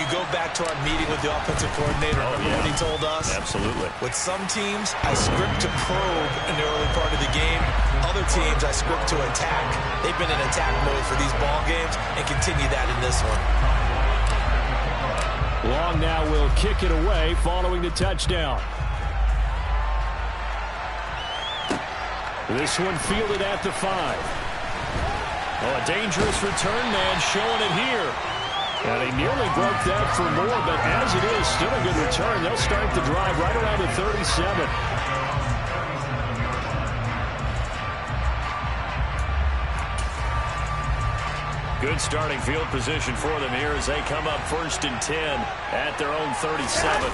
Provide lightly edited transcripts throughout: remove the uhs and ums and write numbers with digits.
you go back to our meeting with the offensive coordinator, remember what he told us? Absolutely. With some teams, I script to probe in the early part of the game. Other teams, I script to attack. They've been in attack mode for these ball games and continue that in this one. Long now will kick it away following the touchdown. This one fielded at the 5. Oh, a dangerous return man showing it here. And he nearly broke that for more, but as it is, still a good return. They'll start the drive right around the 37. Good starting field position for them here as they come up 1st and 10 at their own 37.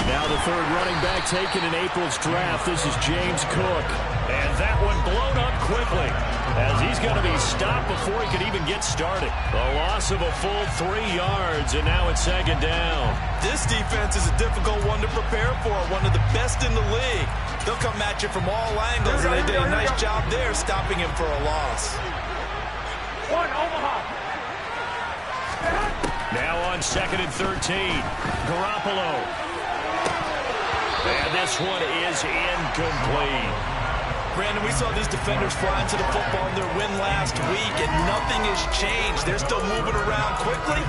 Now the third running back taken in April's draft. This is James Cook. And that one blown up quickly as he's going to be stopped before he can even get started. The loss of a full 3 yards, and now it's 2nd down. This defense is a difficult one to prepare for, one of the best in the league. They'll come at you from all angles, and they did a nice job there stopping him for a loss. Now on 2nd and 13, Garoppolo. And this one is incomplete. Brandon, we saw these defenders fly into the football in their win last week, and nothing has changed. They're still moving around quickly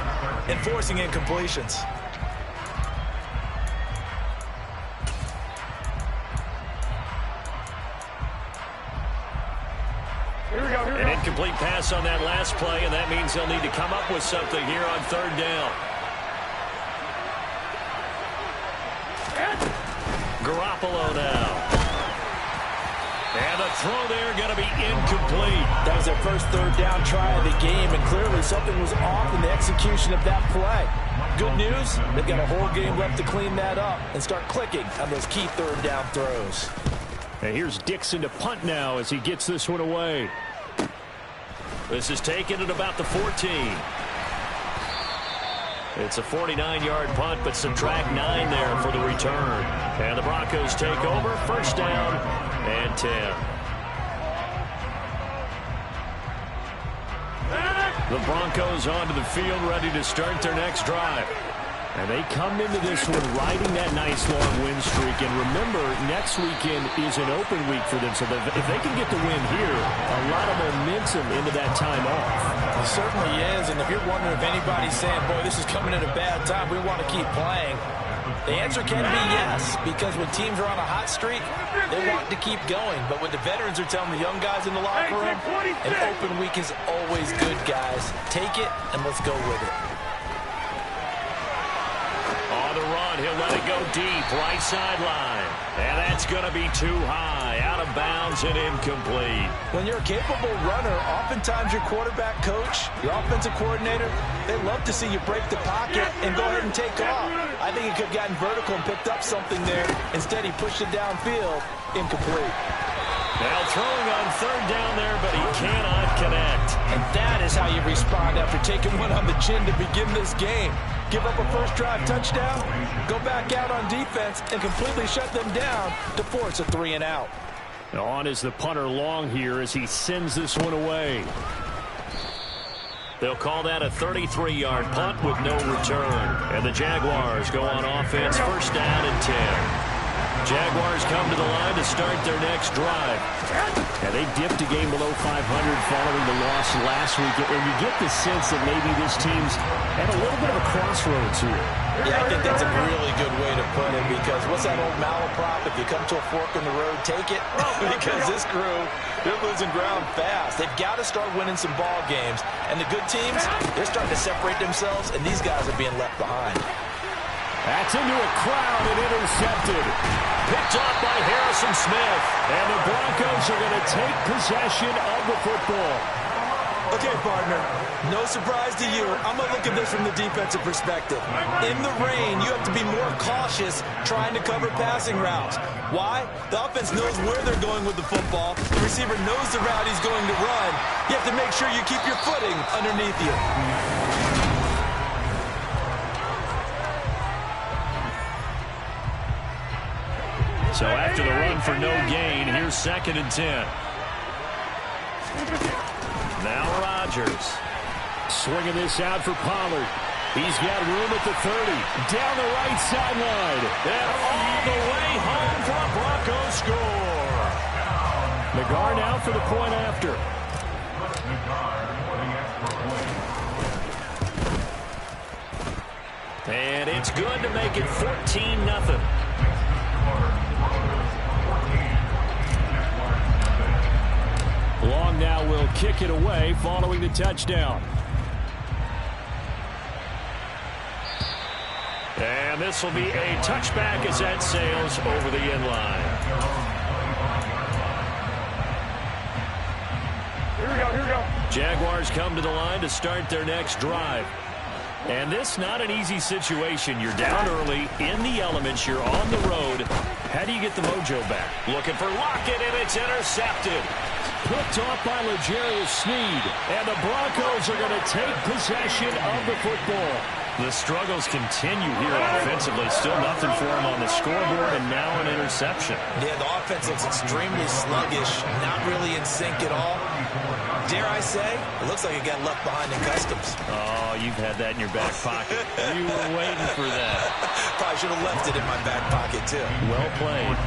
and forcing incompletions. An incomplete pass on that last play, and that means they'll need to come up with something here on 3rd down. Garoppolo now. And the throw there going to be incomplete. That was their first 3rd down try of the game, and clearly something was off in the execution of that play. Good news, they've got a whole game left to clean that up and start clicking on those key 3rd down throws. And here's Dixon to punt now as he gets this one away. This is taken at about the 14. It's a 49-yard punt, but subtract 9 there for the return. And the Broncos take over, 1st down and 10. The Broncos onto the field, ready to start their next drive. And they come into this one riding that nice long win streak. And remember, next weekend is an open week for them. So if they can get the win here, a lot of momentum into that time off. It certainly is. And if you're wondering if anybody's saying, boy, this is coming at a bad time, we want to keep playing, the answer can be yes. Because when teams are on a hot streak, they want to keep going. But when the veterans are telling the young guys in the locker room, an open week is always good, guys. Take it and let's go with it. On the run, he'll let it go deep, right sideline. And that's going to be too high, out of bounds and incomplete. When you're a capable runner, oftentimes your quarterback coach, your offensive coordinator, they love to see you break the pocket and go ahead and take off. I think he could have gotten vertical and picked up something there. Instead, he pushed it downfield, incomplete. Now throwing on 3rd down there, but he cannot connect. And that is how you respond after taking one on the chin to begin this game. Give up a first drive touchdown, go back out on defense, and completely shut them down to force a 3 and out. On is the punter Long here as he sends this one away. They'll call that a 33-yard punt with no return. And the Jaguars go on offense, 1st down and 10. Jaguars come to the line to start their next drive. And they dipped a game below 500 following the loss last week. And you get the sense that maybe this team's at a little bit of a crossroads here. Yeah, I think that's a really good way to put it, because what's that old malaprop? If you come to a fork in the road, take it. Because this crew, they're losing ground fast. They've got to start winning some ball games. And the good teams, they're starting to separate themselves, and these guys are being left behind. That's into a crowd and intercepted. Picked off by Harrison Smith. And the Broncos are going to take possession of the football. Okay, partner, no surprise to you. I'm going to look at this from the defensive perspective. In the rain, you have to be more cautious trying to cover passing routes. Why? The offense knows where they're going with the football. The receiver knows the route he's going to run. You have to make sure you keep your footing underneath you. So after the run for no gain, here's 2nd and 10. Now Rodgers. Swinging this out for Pollard. He's got room at the 30. Down the right sideline. And all the way home for a Broncos score. McGarr now for the point after. And it's good to make it 14-0. Long now will kick it away following the touchdown. And this will be a touchback as that sails over the end line. Here we go. Jaguars come to the line to start their next drive. And this not an easy situation. You're down early, in the elements, you're on the road. How do you get the mojo back? Looking for Lockett, and it's intercepted. Picked off by L'Jarius Sneed. And the Broncos are going to take possession of the football. The struggles continue here offensively. Still nothing for him on the scoreboard, and now an interception. Yeah, the offense looks extremely sluggish, not really in sync at all. Dare I say, it looks like it got left behind in customs. Oh, you've had that in your back pocket. You were waiting for that. Probably should have left it in my back pocket, too. Well played.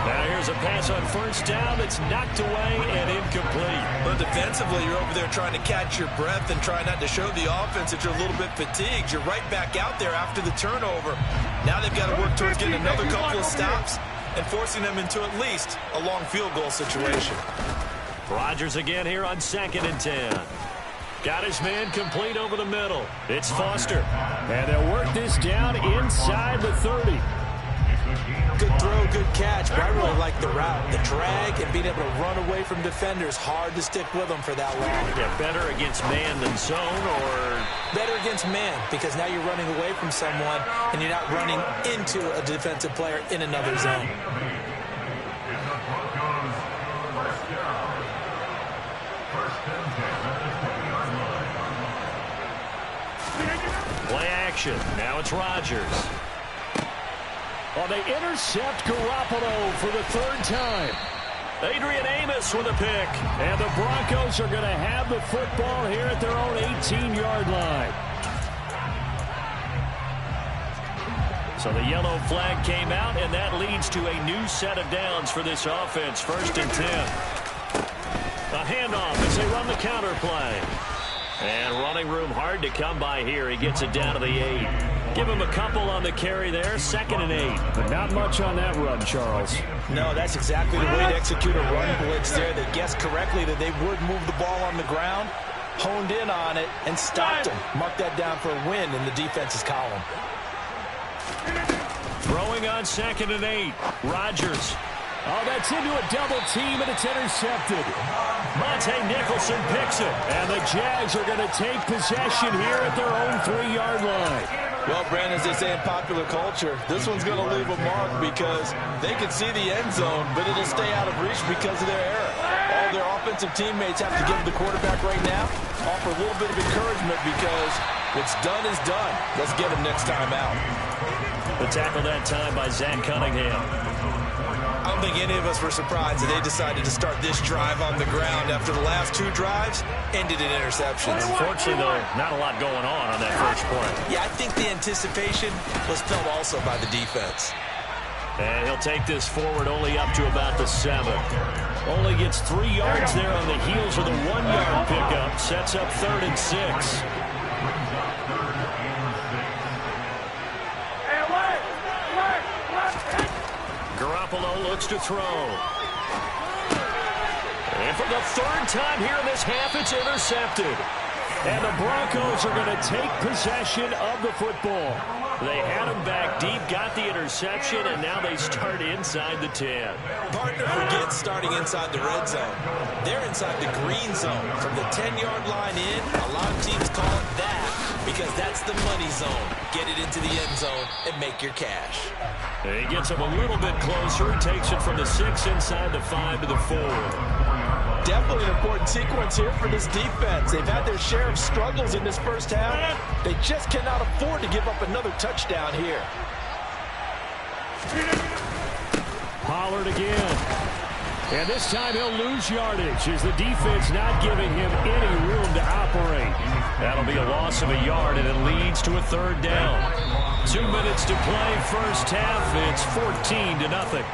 Now here's a pass on first down that's knocked away and incomplete. But defensively, you're over there trying to catch your breath and try not to show the offense that you're a little bit fatigued. You're right back out there after the turnover. Now they've got to work towards getting another couple of stops and forcing them into at least a long field goal situation. Rodgers again here on 2nd and 10. Got his man complete over the middle. It's Foster. And they'll work this down inside the 30. Good throw, good catch, but I really like the route. The drag and being able to run away from defenders, hard to stick with them for that long. Yeah, better against man than zone, or? Better against man, because now you're running away from someone and you're not running into a defensive player in another zone. Play action. Now it's Rodgers. Oh, they intercept Garoppolo for the 3rd time. Adrian Amos with a pick. And the Broncos are going to have the football here at their own 18-yard line. So the yellow flag came out, and that leads to a new set of downs for this offense. 1st and 10. A handoff as they run the counter play. And running room hard to come by here. He gets it down to the 8. Give him a couple on the carry there. 2nd and 8. But not much on that run, Charles. No, that's exactly the way to execute a run blitz there. They guessed correctly that they would move the ball on the ground, honed in on it, and stopped him. Mark that down for a win in the defense's column. Throwing on 2nd and 8. Rodgers. Oh, that's into a double team, and it's intercepted. Monte Nicholson picks it. And the Jags are going to take possession here at their own 3-yard line. Well, Brandon, as they say in popular culture, this one's going to leave a mark because they can see the end zone, but it'll stay out of reach because of their error. All their offensive teammates have to give the quarterback right now, offer a little bit of encouragement because what's done is done. Let's get him next time out. The tackle that time by Zach Cunningham. I don't think any of us were surprised that they decided to start this drive on the ground after the last 2 drives ended in interceptions. Unfortunately, though, not a lot going on that first play. Yeah, I think the anticipation was felt also by the defense. And he'll take this forward only up to about the 7. Only gets 3 yards there on the heels of the 1-yard pickup. Sets up 3rd and 6. Garoppolo looks to throw. And for the 3rd time here in this half, it's intercepted. And the Broncos are going to take possession of the football. They had him back deep, got the interception, and now they start inside the 10. Partner forgets starting inside the red zone. They're inside the green zone. From the 10-yard line in, a lot of teams call it that because that's the money zone. Get it into the end zone and make your cash. And he gets him a little bit closer. He takes it from the 6 inside the 5 to the 4. Definitely an important sequence here for this defense. They've had their share of struggles in this first half. They just cannot afford to give up another touchdown here. Pollard again. And this time he'll lose yardage as the defense not giving him any room to operate. That'll be a loss of a yard, and it leads to a third down. 2 minutes to play first half. It's 14-0.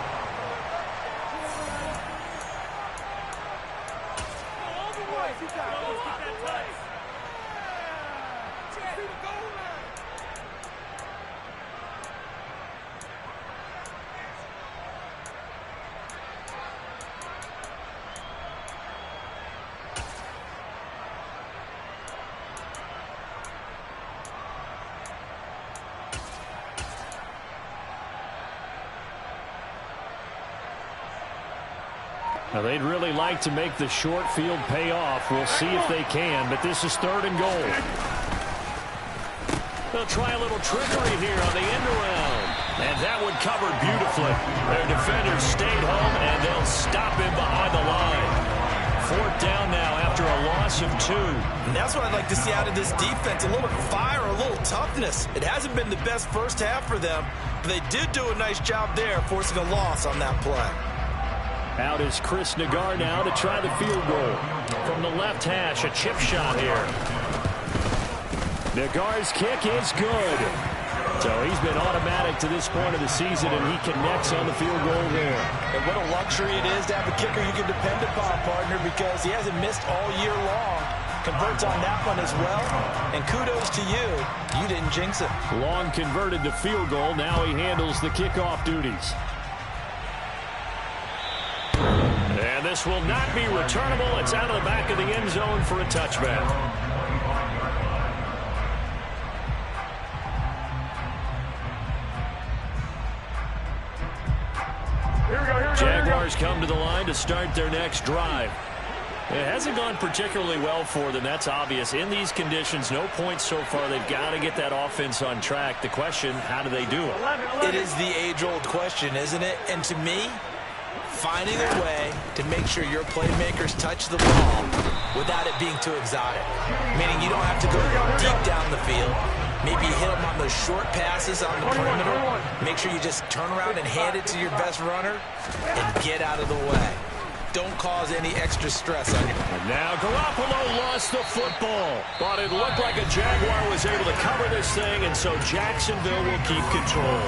Now, they'd really like to make the short field pay off. We'll see if they can, but this is third and goal. They'll try a little trickery here on the end around. And that one covered beautifully. Their defenders stayed home, and they'll stop him behind the line. Fourth down now after a loss of 2. And that's what I'd like to see out of this defense. A little fire, a little toughness. It hasn't been the best first half for them, but they did do a nice job there, forcing a loss on that play. Out is Chris Nagar now to try the field goal. From the left hash, a chip shot here. Nagar's kick is good. So he's been automatic to this point of the season, and he connects on the field goal there. And what a luxury it is to have a kicker you can depend upon, partner, because he hasn't missed all year long. Converts on that one as well. And kudos to you. You didn't jinx it. Long converted the field goal. Now he handles the kickoff duties. And this will not be returnable. It's out of the back of the end zone for a touchback. Jaguars come to the line to start their next drive. It hasn't gone particularly well for them. That's obvious. In these conditions, no points so far. They've got to get that offense on track. The question, how do they do it? It is the age-old question, isn't it? And to me, finding a way to make sure your playmakers touch the ball without it being too exotic. Meaning you don't have to go deep down the field. Maybe hit them on those short passes on the perimeter. Make sure you just turn around and hand it to your best runner and get out of the way. Don't cause any extra stress on you. And now Garoppolo lost the football. But it looked like a Jaguar was able to cover this thing, and so Jacksonville will keep control.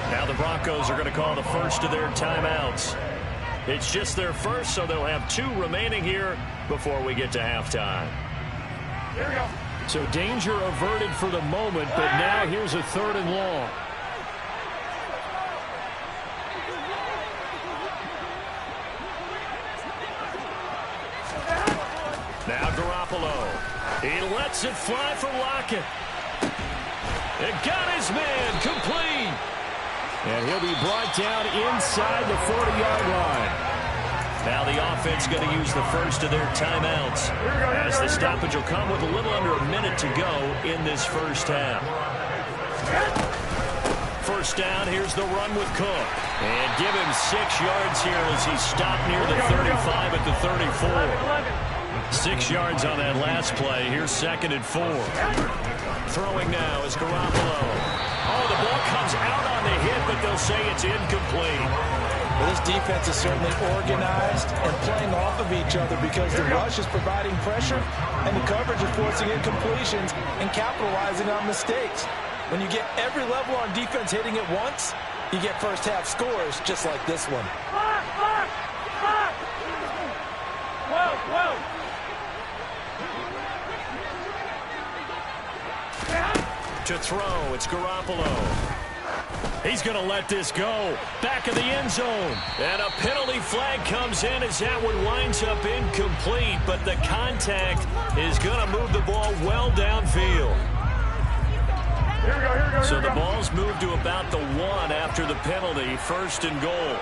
Now the Broncos are going to call the first of their timeouts. It's just their first, so they'll have 2 remaining here before we get to halftime. Here we go. So danger averted for the moment, but now here's a third and long. Now Garoppolo. He lets it fly for Lockett. It got his man complete. And he'll be brought down inside the 40-yard line. Now the offense going to use the first of their timeouts, as the stoppage will come with a little under a minute to go in this first half. First down, here's the run with Cook. And give him 6 yards here as he stopped near the 35 at the 34. 6 yards on that last play. Here's 2nd and 4. Throwing now is Garoppolo. Oh, the ball comes out on the hit, but they'll say it's incomplete. Well, this defense is certainly organized and playing off of each other because the rush is providing pressure and the coverage is forcing incompletions and capitalizing on mistakes. When you get every level on defense hitting at once, you get first half scores just like this one. To throw, it's Garoppolo. He's going to let this go. Back of the end zone. And a penalty flag comes in as that one winds up incomplete. But the contact is going to move the ball well downfield. So the ball's moved to about the 1 after the penalty. 1st and goal.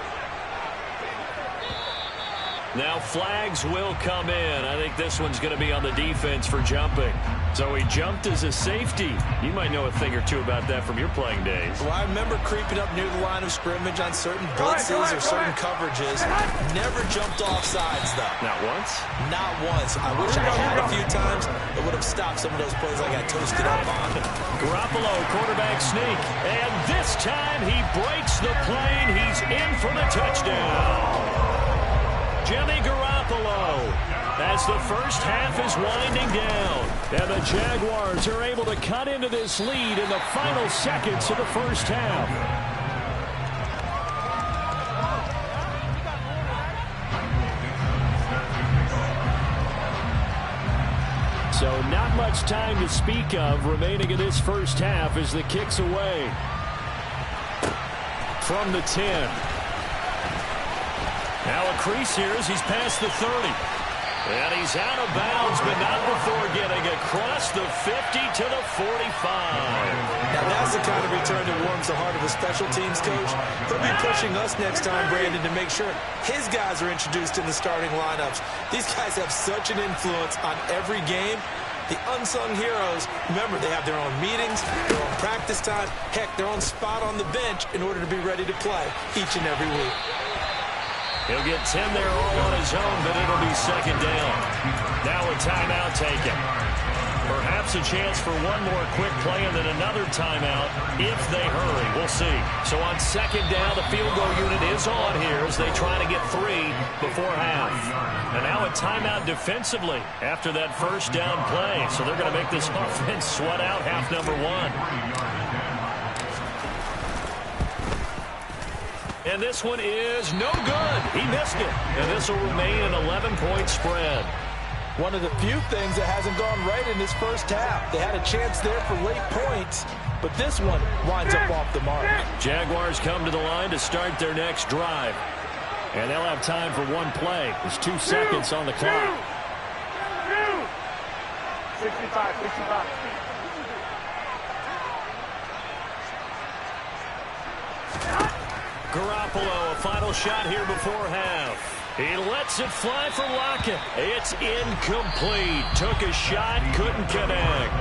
Now flags will come in. I think this one's going to be on the defense for jumping. So he jumped as a safety. You might know a thing or two about that from your playing days. Well, I remember creeping up near the line of scrimmage on certain blitzes or certain coverages. Never jumped off sides, though. Not once? Not once. I wish I had a few times. It would have stopped some of those plays I got toasted up on. Garoppolo, quarterback sneak. And this time he breaks the plane. He's in for the touchdown. Jimmy Garoppolo. as the first half is winding down. And the Jaguars are able to cut into this lead in the final seconds of the first half. So not much time to speak of remaining in this first half as the kick's away. From the 10. Now a crease here as he's past the 30. And he's out of bounds, but not before getting across the 50 to the 45. Now that's the kind of return that warms the heart of a special teams coach. He'll be pushing us next time, Brandon, to make sure his guys are introduced in the starting lineups. These guys have such an influence on every game. The unsung heroes, remember, they have their own meetings, their own practice time, heck, their own spot on the bench in order to be ready to play each and every week. He'll get 10 there all on his own, but it'll be second down. Now a timeout taken. Perhaps a chance for one more quick play and then another timeout if they hurry. We'll see. So on second down, the field goal unit is on here as they try to get 3 before half. And now a timeout defensively after that first down play. So they're going to make this offense sweat out half number 1. And this one is no good. He missed it. And this will remain an 11-point spread. One of the few things that hasn't gone right in this first half. They had a chance there for late points, but this one winds up off the mark. Jaguars come to the line to start their next drive. And they'll have time for one play. There's 2 seconds on the clock. 65. Garoppolo, a final shot here before half. He lets it fly for Lockett. It's incomplete. Took a shot, couldn't connect.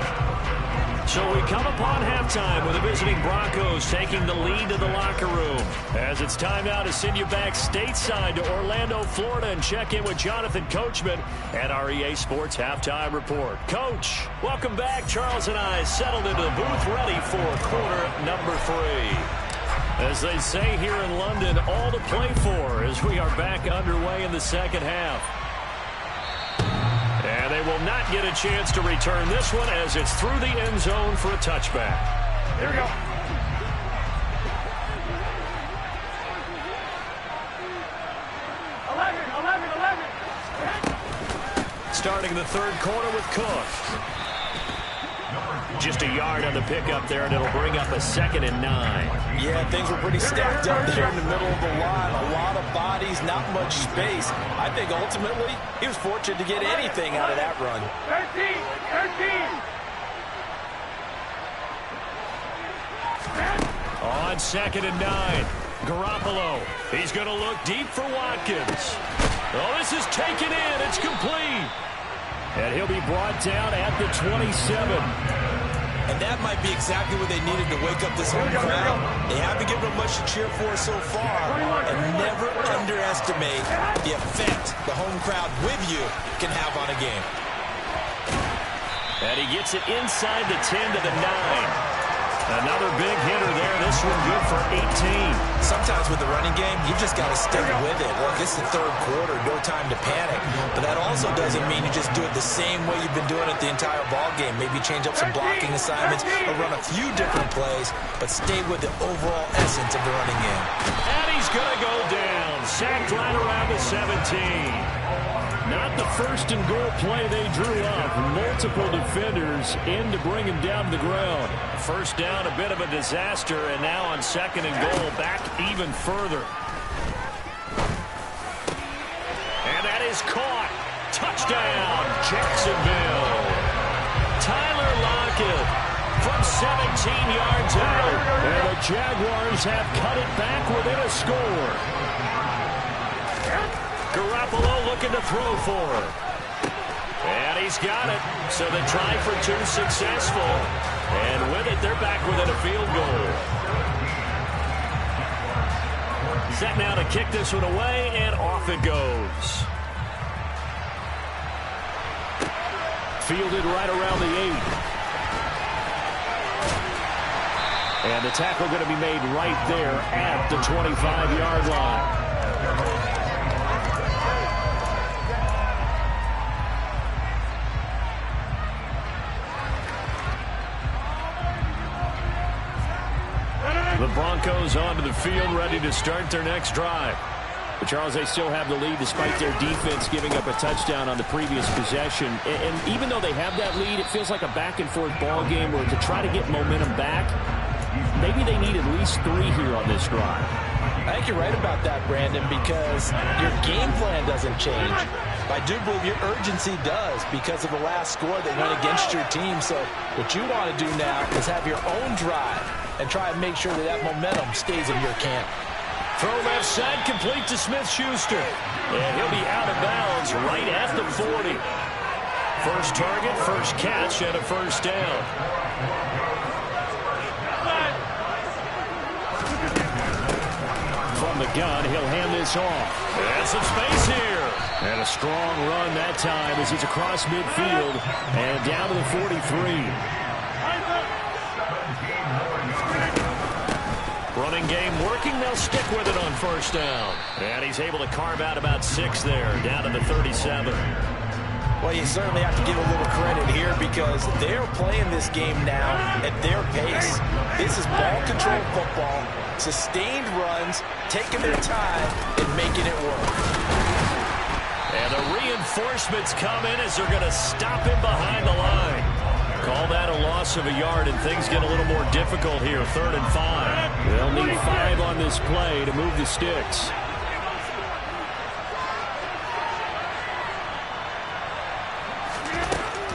So we come upon halftime with the visiting Broncos taking the lead to the locker room. As it's time now to send you back stateside to Orlando, Florida, and check in with Jonathan Coachman at our EA Sports Halftime Report. Coach, welcome back. Charles and I settled into the booth ready for quarter number 3. As they say here in London, all to play for as we are back underway in the second half. And they will not get a chance to return this one as it's through the end zone for a touchback. Here we go. Starting the third quarter with Cook. Just a yard on the pickup there, and it'll bring up a 2nd and 9. Yeah, things were pretty stacked up there in the middle of the line. A lot of bodies, not much space. I think ultimately he was fortunate to get anything out of that run. 13. On 2nd and 9, Garoppolo. He's going to look deep for Watkins. Oh, this is taken in. It's complete. And he'll be brought down at the 27. And that might be exactly what they needed to wake up this home crowd. They haven't given them much to cheer for so far. And never underestimate the effect the home crowd with you can have on a game. And he gets it inside the 10 to the 9. Another big hitter there. This one good for 18. Sometimes with the running game, you just got to stick with it. Look, it's the third quarter, no time to panic. But that also doesn't mean you just do it the same way you've been doing it the entire ball game. Maybe change up some blocking assignments or run a few different plays, but stay with the overall essence of the running game. And he's going to go down. Sacked right around the 17. Not the first and goal play they drew up. Multiple defenders in to bring him down to the ground. First down, a bit of a disaster, and now on 2nd and goal, back even further. And that is caught. Touchdown, Jacksonville. Tyler Lockett from 17 yards out. And the Jaguars have cut it back within a score. Garoppolo looking to throw for it. And he's got it. So the try for 2 successful. And with it, they're back within a field goal. Set now to kick this one away, and off it goes. Fielded right around the 8. And the tackle going to be made right there at the 25-yard line. The Broncos onto the field, ready to start their next drive. But Charles, they still have the lead despite their defense giving up a touchdown on the previous possession. And even though they have that lead, it feels like a back-and-forth ball game where to try to get momentum back, maybe they need at least 3 here on this drive. I think you're right about that, Brandon, because your game plan doesn't change. I do believe your urgency does because of the last score that went against your team. So what you want to do now is have your own drive and try and make sure that that momentum stays in your camp. Throw left side, complete to Smith-Schuster. And he'll be out of bounds right at the 40. First target, first catch, and a first down. From the gun, he'll hand this off. And some space here. And a strong run that time as he's across midfield and down to the 43. Running game working. They'll stick with it on first down. And he's able to carve out about 6 there, down to the 37. Well, you certainly have to give a little credit here because they're playing this game now at their pace. This is ball control football, sustained runs, taking their time and making it work. And the reinforcements come in as they're going to stop him behind the line. Call that a loss of a yard, and things get a little more difficult here, 3rd and 5. They'll need 5 on this play to move the sticks.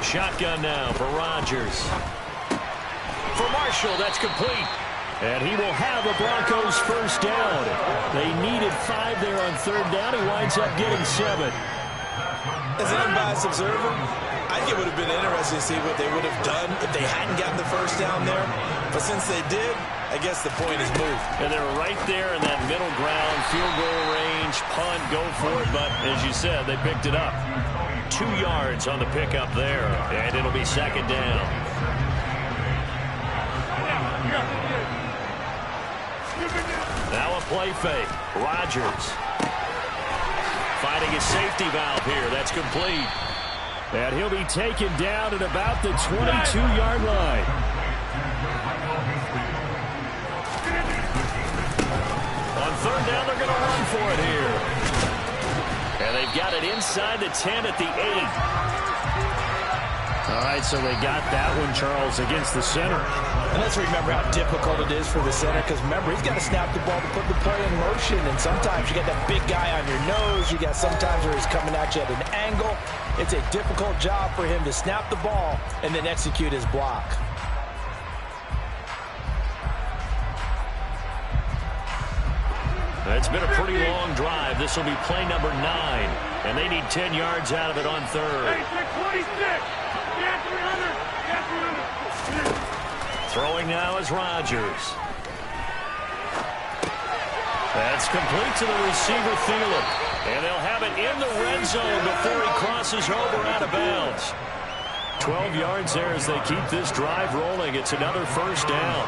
Shotgun now for Rodgers. For Marshall, that's complete. And he will have the Broncos first down. They needed 5 there on 3rd down. He winds up getting 7. As an unbiased observer, I think it would have been interesting to see what they would have done if they hadn't gotten the first down there. But since they did, I guess the point is moved. And they're right there in that middle ground, field goal range, punt, go for it. But as you said, they picked it up. 2 yards on the pickup there, and it'll be 2nd down. Now a play fake. Rodgers finding his safety valve here. That's complete. And he'll be taken down at about the 22-yard line. On 3rd down, they're going to run for it here. And they've got it inside the 10 at the 8. All right, so they got that one, Charles, against the center. And let's remember how difficult it is for the center because, remember, he's got to snap the ball to put the play in motion. And sometimes you got that big guy on your nose. You got sometimes where he's coming at you at an angle. It's a difficult job for him to snap the ball and then execute his block. It's been a pretty long drive. This will be play number 9. And they need 10 yards out of it on 3rd. Throwing now is Rodgers. That's complete to the receiver, Thielen. And they'll have it in the red zone before he crosses over out of bounds. 12 yards there as they keep this drive rolling. It's another first down.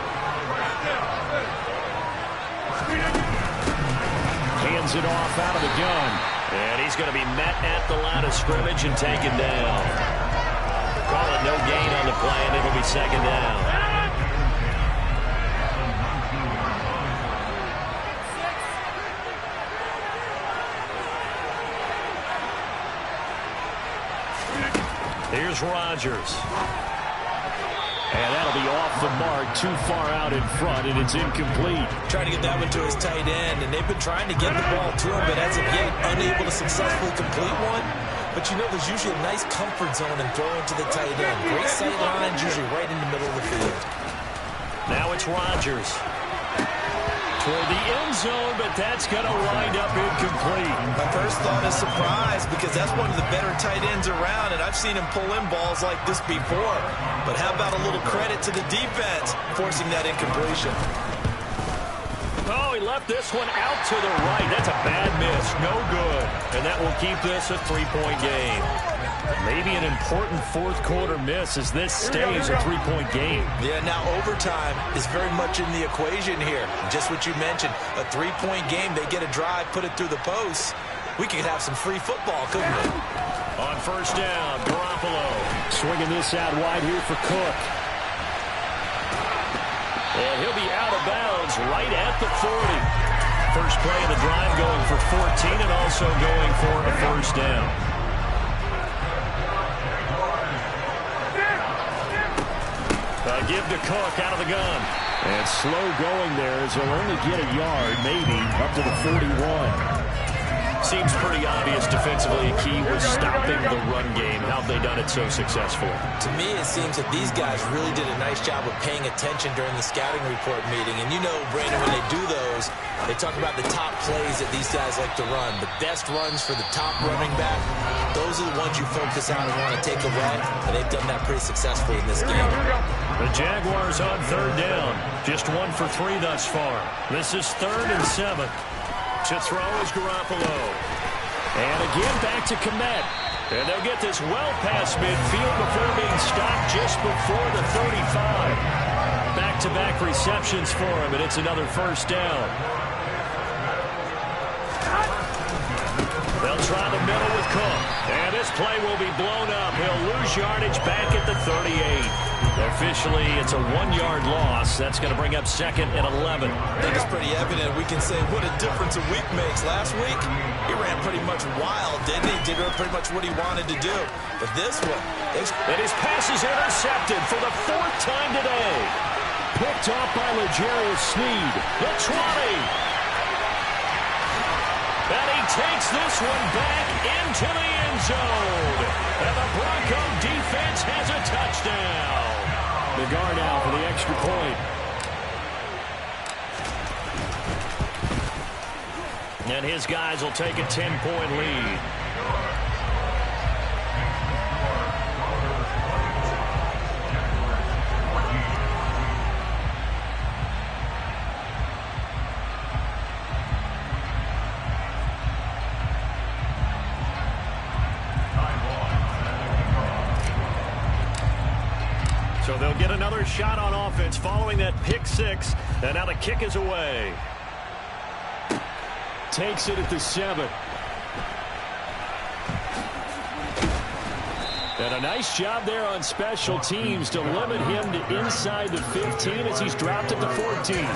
Hands it off out of the gun. And he's going to be met at the line of scrimmage and taken down. Call it no gain on the play, and it'll be 2nd down. Here's Rodgers. And that'll be off the mark, too far out in front, and it's incomplete. Trying to get that one to his tight end, and they've been trying to get the ball to him, but as of yet, unable to successfully complete one. But you know, there's usually a nice comfort zone in throwing to the tight end. Great sight lines, usually right in the middle of the field. Now it's Rodgers. Toward the end zone, but that's going to wind up incomplete. My first thought is surprise because that's one of the better tight ends around, and I've seen him pull in balls like this before. But how about a little credit to the defense forcing that incompletion? Oh, he left this one out to the right. That's a bad miss. No good. And that will keep this a 3-point game. Maybe an important 4th quarter miss as this stays a 3-point game. Yeah, now overtime is very much in the equation here. Just what you mentioned, a 3-point game. They get a drive, put it through the post. We could have some free football, couldn't we? On first down, Garoppolo. Swinging this out wide here for Cook. And he'll be out of bounds right at the 40. First play of the drive going for 14 and also going for a first down. Give to Cook out of the gun. And slow going there as he'll only get a yard, maybe, up to the 41. Seems pretty obvious defensively. A key was stopping the run game. How have they done it so successfully? To me, it seems that these guys really did a nice job of paying attention during the scouting report meeting. And you know, Brandon, when they do those, they talk about the top plays that these guys like to run. The best runs for the top running back, those are the ones you focus on and want to take away. And they've done that pretty successfully in this game. The Jaguars on third down. Just 1 for 3 thus far. This is 3rd and 7. To throw is Garoppolo. And again back to Kmet. And they'll get this well past midfield before being stopped just before the 35. Back-to-back receptions for him, and it's another first down. They'll try the middle with Cook. And this play will be blown up. He'll lose yardage back at the 38. Officially, it's a 1-yard loss. That's going to bring up 2nd and 11. I think it's pretty evident. We can say what a difference a week makes. Last week, he ran pretty much wild, didn't he? Did pretty much what he wanted to do. But this one... And his pass is intercepted for the 4th time today. Picked off by L'Jarius Sneed. The 20. And he takes this one back into the end zone. And the Bronco defense has a touchdown. The guard now for the extra point. And his guys will take a 10-point lead. So they'll get another shot on offense following that pick 6. And now the kick is away. Takes it at the 7. And a nice job there on special teams to limit him to inside the 15 as he's dropped at the 14.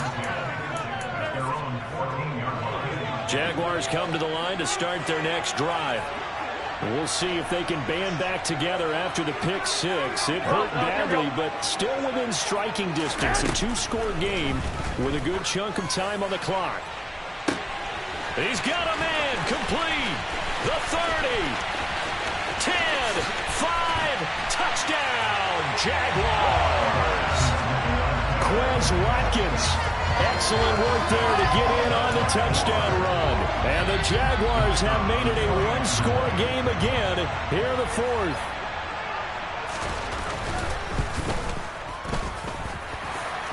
Jaguars come to the line to start their next drive. We'll see if they can band back together after the pick 6. It hurt badly, but still within striking distance. A 2-score game with a good chunk of time on the clock. He's got a man complete. The 30. 10. 5. Touchdown. Jaguars. Quez Watkins. Excellent work there to get in on the touchdown run. And the Jaguars have made it a 1-score game again here in the 4th.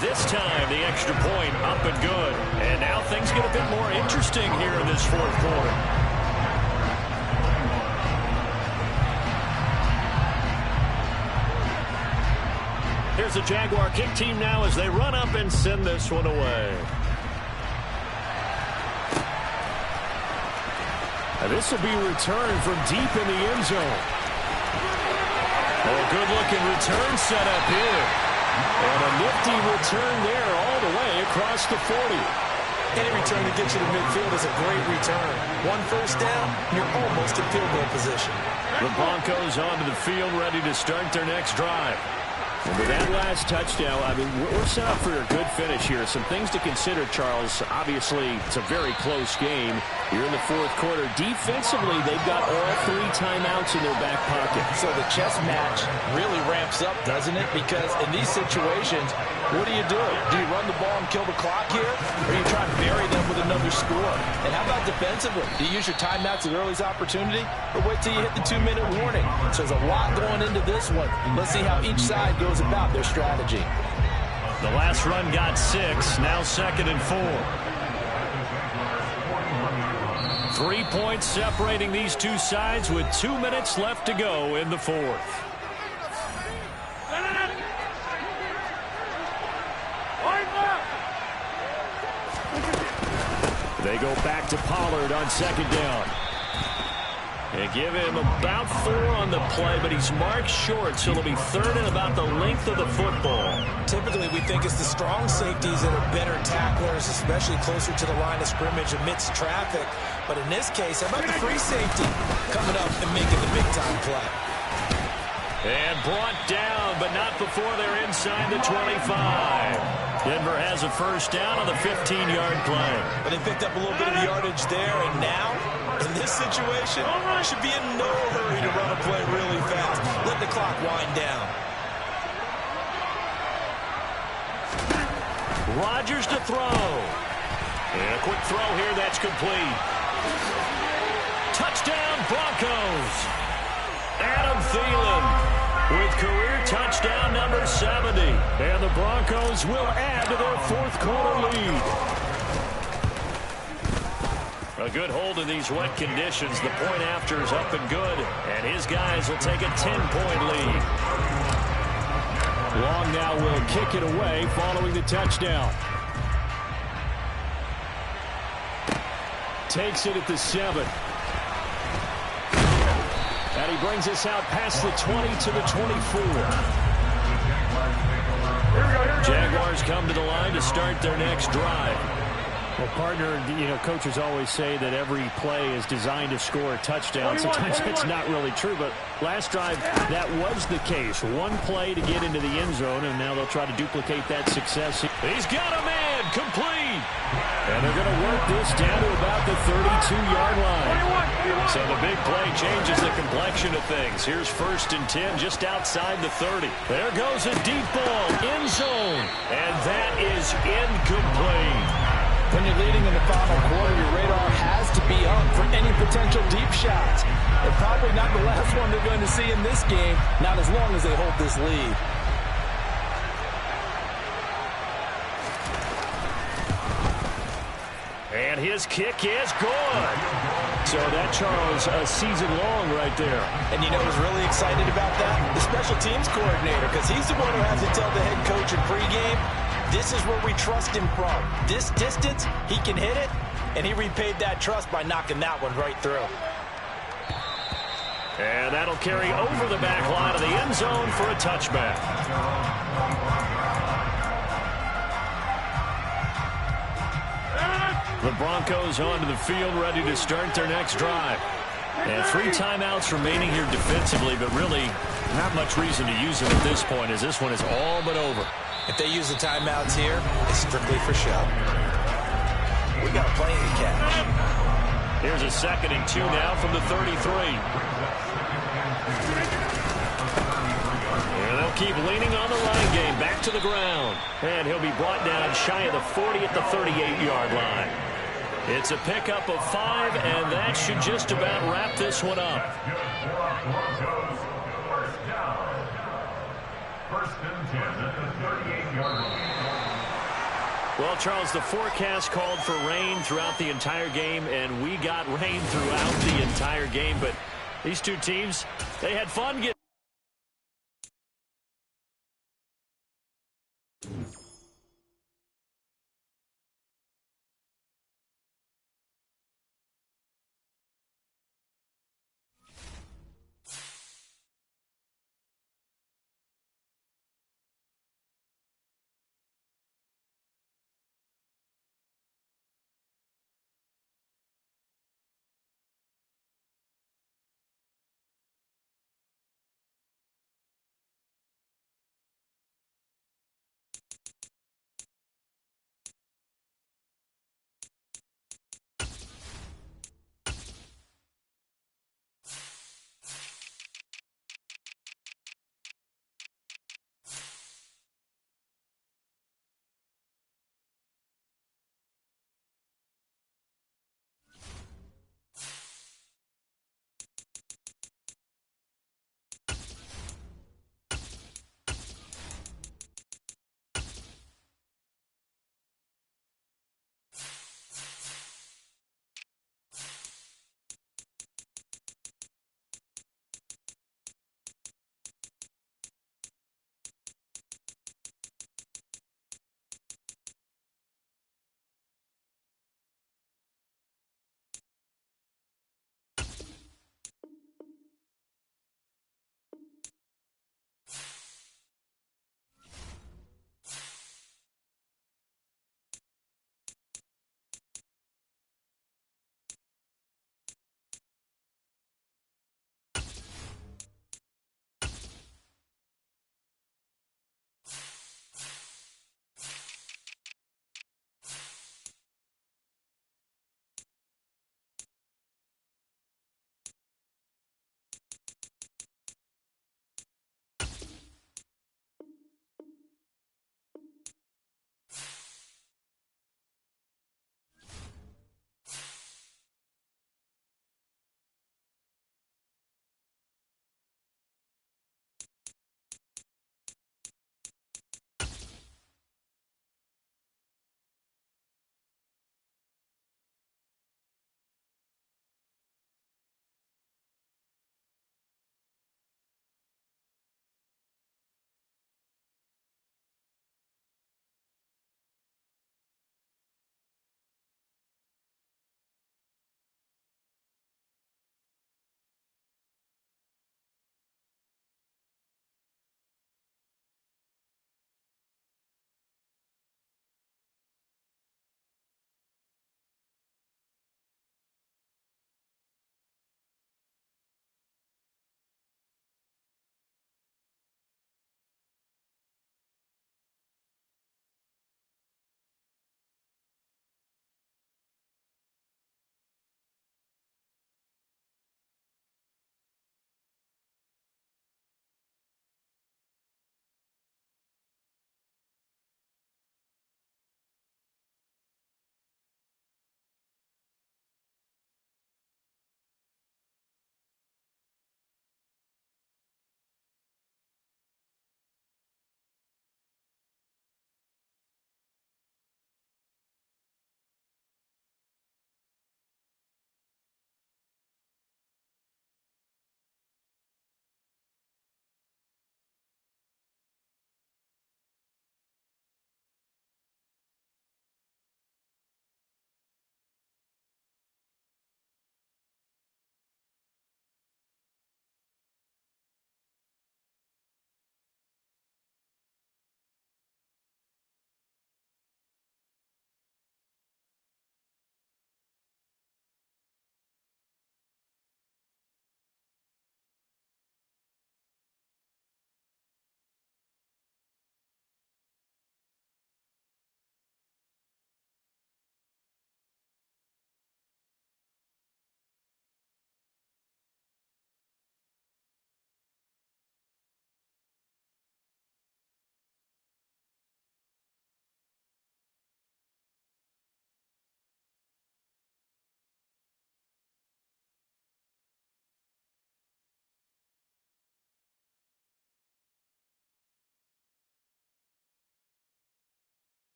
This time, the extra point up and good. And now things get a bit more interesting here in this 4th quarter. Here's the Jaguar kick team now as they run up and send this one away. And this will be returned from deep in the end zone. Oh, good-looking return set up here. And a nifty return there all the way across the 40. Any return to get you to midfield is a great return. 1 first down, you're almost in field goal position. The Broncos onto the field ready to start their next drive. And with that last touchdown, I mean, we're set up for a good finish here. Some things to consider, Charles. Obviously, it's a very close game. You're in the 4th quarter. Defensively, they've got all 3 timeouts in their back pocket. So the chess match really ramps up, doesn't it? Because in these situations, what do? Do you run the ball and kill the clock here? Or do you try to bury them with another score? And how about defensively? Do you use your timeouts at early's opportunity? Or wait till you hit the 2-minute warning? So there's a lot going into this one. Let's see how each side goes about their strategy. The last run got 6. Now 2nd and 4. 3 points separating these two sides with 2 minutes left to go in the 4th. They go back to Pollard on 2nd down. They give him about 4 on the play, but he's marked short, so it'll be 3rd and about the length of the football. Typically, we think it's the strong safeties that are better tacklers, especially closer to the line of scrimmage amidst traffic. But in this case, how about the free safety coming up and making the big-time play? And brought down, but not before they're inside the 25. Denver has a first down on the 15-yard play. But they picked up a little bit of yardage there, and now, in this situation, should be in no hurry to run a play really fast. Let the clock wind down. Rodgers to throw. And a quick throw here, that's complete. Touchdown, Broncos. Adam Thielen with career touchdown number 70. And the Broncos will add to their 4th quarter lead. A good hold in these wet conditions. The point after is up and good. And his guys will take a 10-point lead. Long now will kick it away following the touchdown. Takes it at the 7. And he brings us out past the 20 to the 24. Jaguars come to the line to start their next drive. Well, partner, coaches always say that every play is designed to score a touchdown. Sometimes that's not really true, but last drive, that was the case. One play to get into the end zone, and now they'll try to duplicate that success. He's got a man, complete. And they're going to work this down to about the 32-yard line. So the big play changes the complexion of things. Here's 1st and 10 just outside the 30. There goes a deep ball, end zone. And that is incomplete. When you're leading in the final quarter, your radar has to be up for any potential deep shots. And probably not the last one they're going to see in this game, not as long as they hold this lead. And his kick is good. So that, Charles, a season long right there. And you know who's really excited about that? The special teams coordinator, because he's the one who has to tell the head coach in pregame, this is where we trust him from. This distance, he can hit it, and he repaid that trust by knocking that one right through. And that'll carry over the back line of the end zone for a touchback. The Broncos onto the field, ready to start their next drive. And 3 timeouts remaining here defensively, but really not much reason to use them at this point, as this one is all but over. If they use the timeouts here, it's strictly for show. We got a plane to catch. Here's a 2nd and 2 now from the 33. And they'll keep leaning on the running game. Back to the ground. And he'll be brought down shy of the 40 at the 38-yard line. It's a pickup of 5, and that should just about wrap this one up. Well, Charles, the forecast called for rain throughout the entire game, and we got rain throughout the entire game. But these two teams, they had fun getting